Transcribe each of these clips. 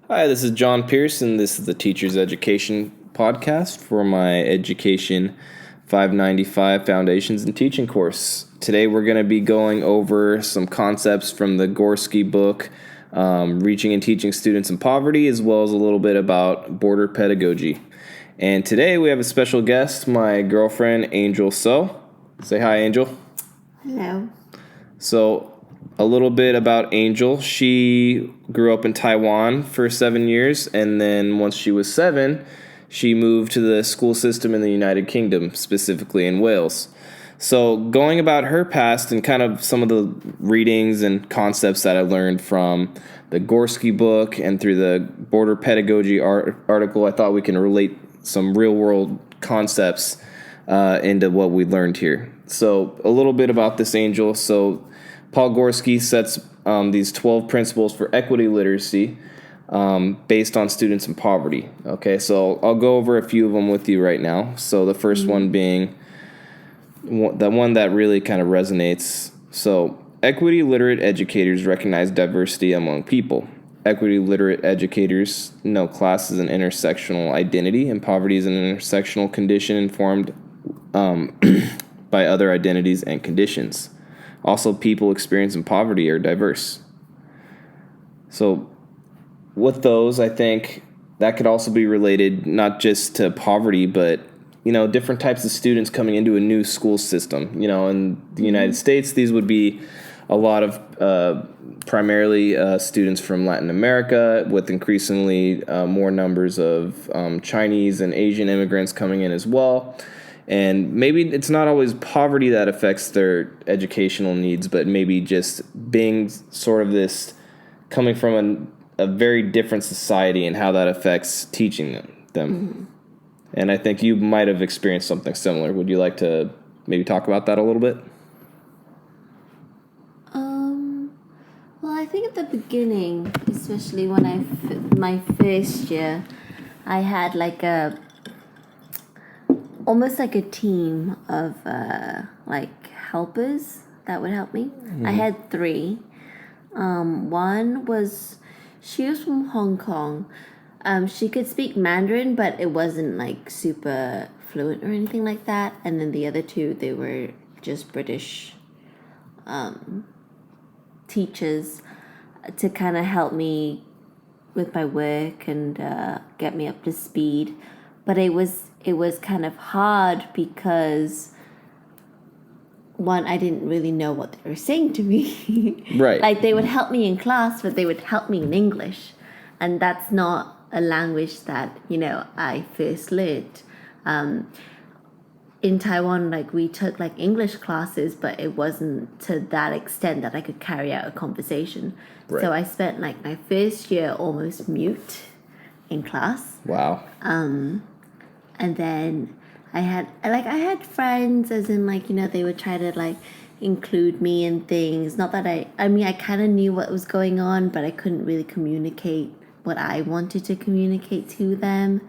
Hi, this is John Pearson. This is the Teacher's Education Podcast for my Education 595 Foundations and Teaching course. Today we're going to be going over some concepts from the Gorski book, Reaching and Teaching Students in Poverty, as well as a little bit about Border Pedagogy. And today we have a special guest, my girlfriend, Angel So. Say hi, Angel. Hello. So, a little bit about Angel. She grew up in Taiwan for 7 years, and then once she was 7, she moved to the school system in the United Kingdom, specifically in Wales. So going about her past and kind of some of the readings and concepts that I learned from the Gorski book and through the Border Pedagogy article, I thought we can relate some real-world concepts into what we learned here. So a little bit about this Angel. So Paul Gorski sets these 12 principles for equity literacy based on students in poverty. Okay, so I'll go over a few of them with you right now. So the first one being the one that really kind of resonates. So equity literate educators recognize diversity among people. Equity literate educators know class is an intersectional identity, and poverty is an intersectional condition informed by other identities and conditions. Also, people experiencing poverty are diverse. So with those, I think that could also be related not just to poverty, but, different types of students coming into a new school system. In the United States, these would be a lot of primarily students from Latin America, with increasingly more numbers of Chinese and Asian immigrants coming in as well. And maybe it's not always poverty that affects their educational needs, but maybe just being sort of this, coming from a very different society and how that affects teaching them. Mm-hmm. And I think you might have experienced something similar. Would you like to maybe talk about that a little bit? Well, I think at the beginning, especially when my first year, I had almost like a team of helpers that would help me. Mm-hmm. I had 3. One was, she was from Hong Kong. She could speak Mandarin, but it wasn't super fluent or anything like that. And then the other 2, they were just British teachers to kind of help me with my work and get me up to speed. But it was kind of hard because, one, I didn't really know what they were saying to me. Right. They would help me in class, but they would help me in English. And that's not a language that, I first learned. In Taiwan, we took English classes, but it wasn't to that extent that I could carry out a conversation. Right. So I spent my first year almost mute in class. Wow. And then I had friends, as in they would try to include me in things. Not that I kind of knew what was going on, but I couldn't really communicate what I wanted to communicate to them.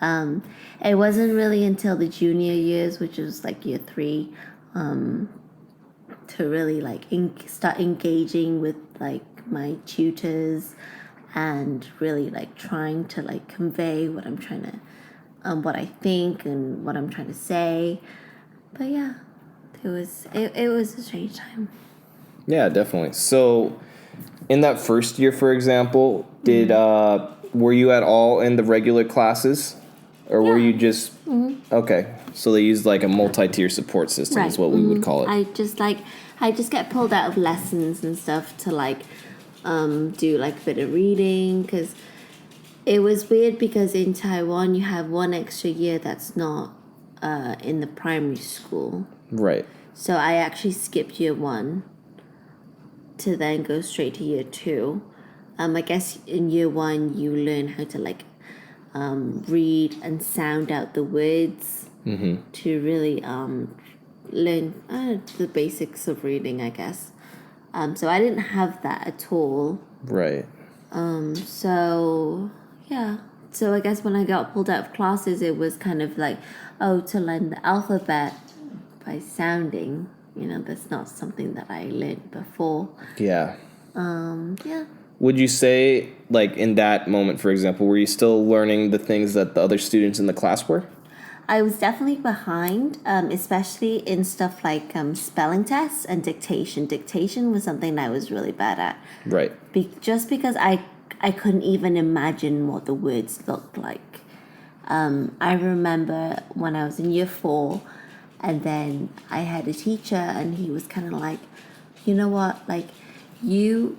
It wasn't really until the junior years, which was year 3, to really start engaging with my tutors and really trying to convey what I'm trying to, what I think and what I'm trying to say. But yeah, it was a strange time. Yeah, definitely. So in that first year, for example, did were you at all in the regular classes? Or were you just... Mm-hmm. Okay, so they used a multi-tier support system, right. Is what we would call it. I just get pulled out of lessons and stuff to do a bit of reading, because it was weird because in Taiwan you have 1 extra year that's not in the primary school. Right. So I actually skipped year 1 to then go straight to year 2. I guess in year 1 you learn how to read and sound out the words, mm-hmm. to really learn the basics of reading, I guess. So I didn't have that at all. Right. So yeah. So I guess when I got pulled out of classes, it was kind of to learn the alphabet by sounding. That's not something that I learned before. Yeah. Yeah. would you say, like, in that moment, for example, were you still learning the things that the other students in the class were? I was definitely behind, especially in stuff like spelling tests and dictation. Dictation was something I was really bad at. Right. Just because I couldn't even imagine what the words looked like. I remember when I was in year 4, and then I had a teacher, and he was kind of like, you know what, like, you,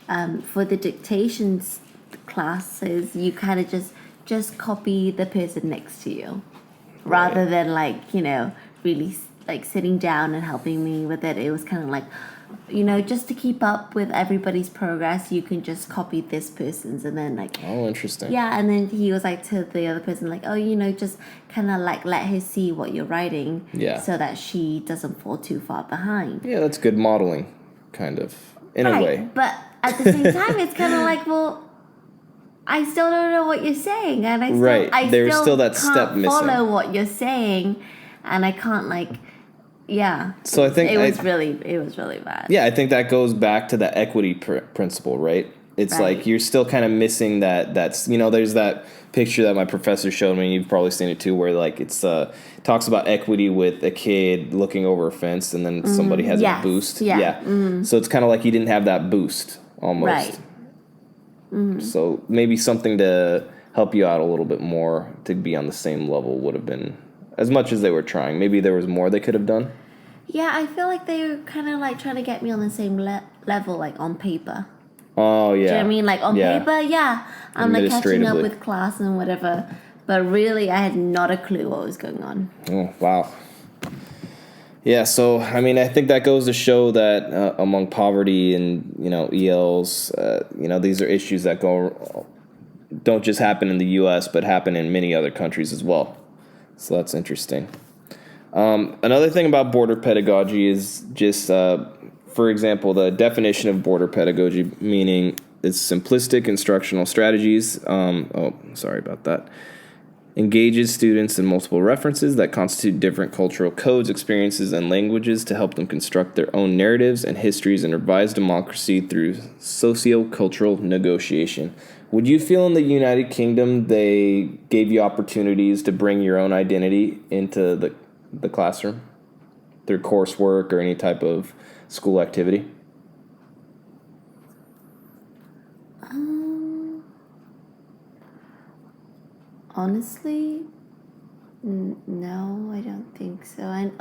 for the dictations classes, you kind of just copy the person next to you. Rather than like, really like sitting down and helping me with it. It was kind of like, just to keep up with everybody's progress, you can just copy this person's, and then like, Oh, interesting. yeah. And then he was like to the other person, like, oh, just kind of like let her see what you're writing, so that she doesn't fall too far behind. Yeah, that's good modeling, kind of, in a way. But at the same time, it's kind of like, well, I still don't know what you're saying, and There's still that step can't missing. follow what you're saying, and I can't So I think it was really bad. Yeah, I think that goes back to the equity principle, right? It's like you're still kind of missing that's there's that picture that my professor showed me. You've probably seen it too, where like it's talks about equity with a kid looking over a fence, and then somebody has a boost. Yeah. So it's kind of like you didn't have that boost almost. Right. So maybe something to help you out a little bit more to be on the same level would have been, as much as they were trying. Maybe there was more they could have done. Yeah, I feel like they were kind of like trying to get me on the same level, like on paper. Oh, yeah. Do you know what I mean? Like on paper, yeah, I'm like catching up with class and whatever. But really, I had not a clue what was going on. Oh, wow. Yeah, so, I mean, I think that goes to show that among poverty and, ELs, these are issues that don't just happen in the U.S., but happen in many other countries as well. So that's interesting. Another thing about border pedagogy is just, for example, the definition of border pedagogy, meaning it's simplistic instructional strategies. Sorry about that. Engages students in multiple references that constitute different cultural codes, experiences, and languages to help them construct their own narratives and histories and revise democracy through socio-cultural negotiation. Would you feel in the United Kingdom they gave you opportunities to bring your own identity into the classroom through coursework or any type of school activity? Honestly, no, I don't think so. I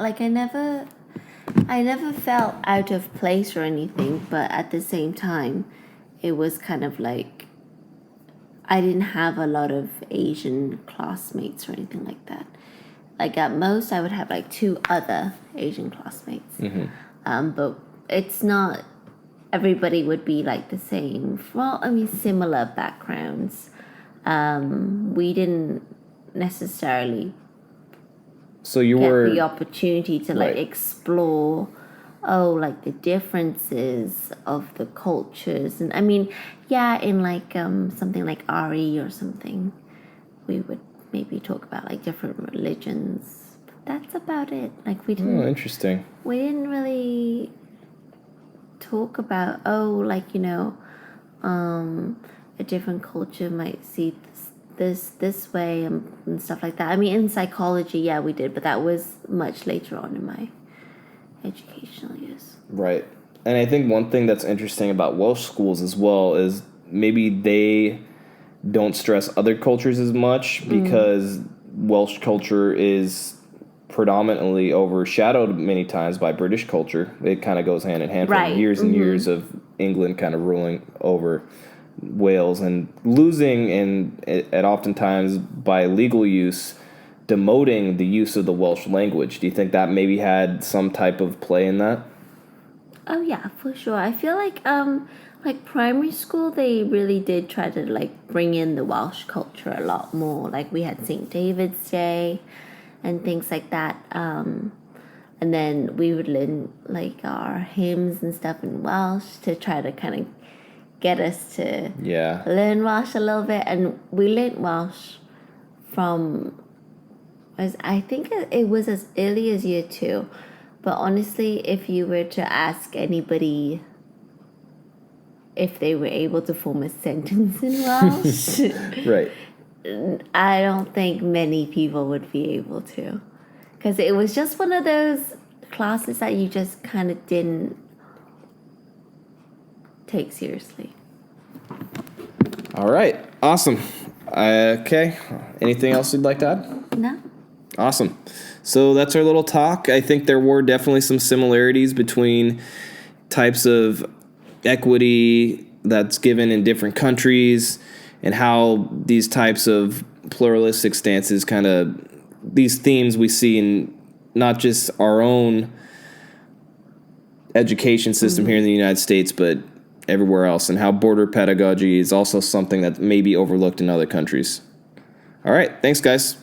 never felt out of place or anything, but at the same time, it was kind of like I didn't have a lot of Asian classmates or anything like that. Like at most, I would have like 2 other Asian classmates. But it's not, everybody would be like the same. Well, I mean, similar backgrounds. We didn't necessarily get the opportunity to like explore like the differences of the cultures. And I mean, yeah, in like something like RE or something, we would maybe talk about like different religions, but that's about it. Like we didn't interesting. We didn't really talk about a different culture might see this way and stuff like that. I mean, in psychology, yeah, we did, but that was much later on in my educational years. Right. And I think one thing that's interesting about Welsh schools as well is maybe they don't stress other cultures as much because Welsh culture is predominantly overshadowed many times by British culture. It kind of goes hand in hand for years and years of England kind of ruling over Wales and losing at oftentimes by legal use, demoting the use of the Welsh language. Do you think that maybe had some type of play in that? Oh yeah, for sure. I feel like primary school, they really did try to like bring in the Welsh culture a lot more. Like we had St. David's Day and things like that. And then we would learn like our hymns and stuff in Welsh to try to kind of get us to learn Welsh a little bit. And we learned Welsh from, I think it was as early as year 2. But honestly, if you were to ask anybody if they were able to form a sentence in Welsh. Right. I don't think many people would be able to. Because it was just one of those classes that you just kind of didn't take seriously. All right. Awesome. Okay. Anything else you'd like to add? No? Awesome. So that's our little talk. I think there were definitely some similarities between types of equity that's given in different countries and how these types of pluralistic stances kind of, these themes we see in not just our own education system here in the United States, but everywhere else, and how border pedagogy is also something that may be overlooked in other countries. All right. Thanks, guys.